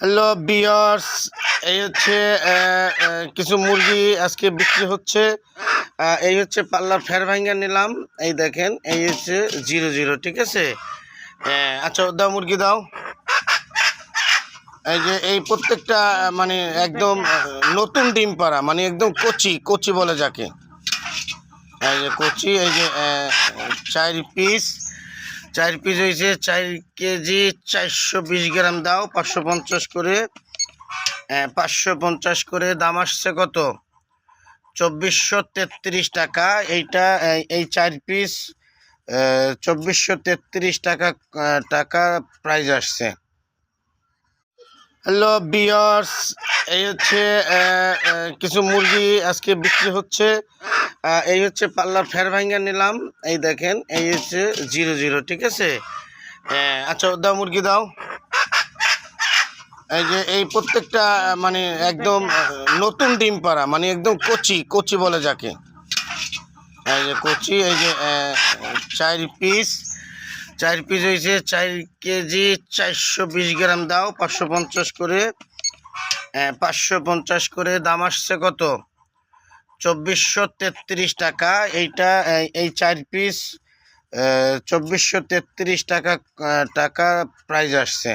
Hello বিয়ার্স, এই হচ্ছে কিছু মুরগি আজকে বিক্রি হচ্ছে। এই হচ্ছে পাল্লার ফের ভাঙ্গা নিলাম। এই দেখেন, এই হচ্ছে 00, ঠিক আছে। আচ্ছা, দাও মুরগি দাও। এই যে এই প্রত্যেকটা মানে একদম নতুন ডিম পাড়া, মানে একদম কচি কচি বলে যাকে। এই যে কচি, এই যে 4 পিস হয়েছে। 4 কেজি 420 গ্রাম দাও, 550 করে। 550 করে দাম আসছে কত? 2433 টাকা। এইটা এই 4 পিস 2433 টাকা টাকা প্রাইস আসছে। হ্যালো বিয়ার্স, এই হচ্ছে কিছু মুরগি আজকে বিক্রি হচ্ছে। এই হচ্ছে পাল্লার ফের ভাঙ্গা নিলাম। এই দেখেন, এই হচ্ছে 00, ঠিক আছে। আচ্ছা, দাও মুরগি দাও। এই যে এই প্রত্যেকটা মানে একদম নতুন ডিম পাড়া, মানে একদম কচি কচি বলে যাকে। এই যে কচি, এই যে 4 পিস হয়েছে। 4 কেজি 420 গ্রাম দাও, 550 করে। 550 করে দাম আসছে কত? 2433 টাকা। এইটা এই 4 পিস 2433 টাকা টাকা প্রাইস আসছে।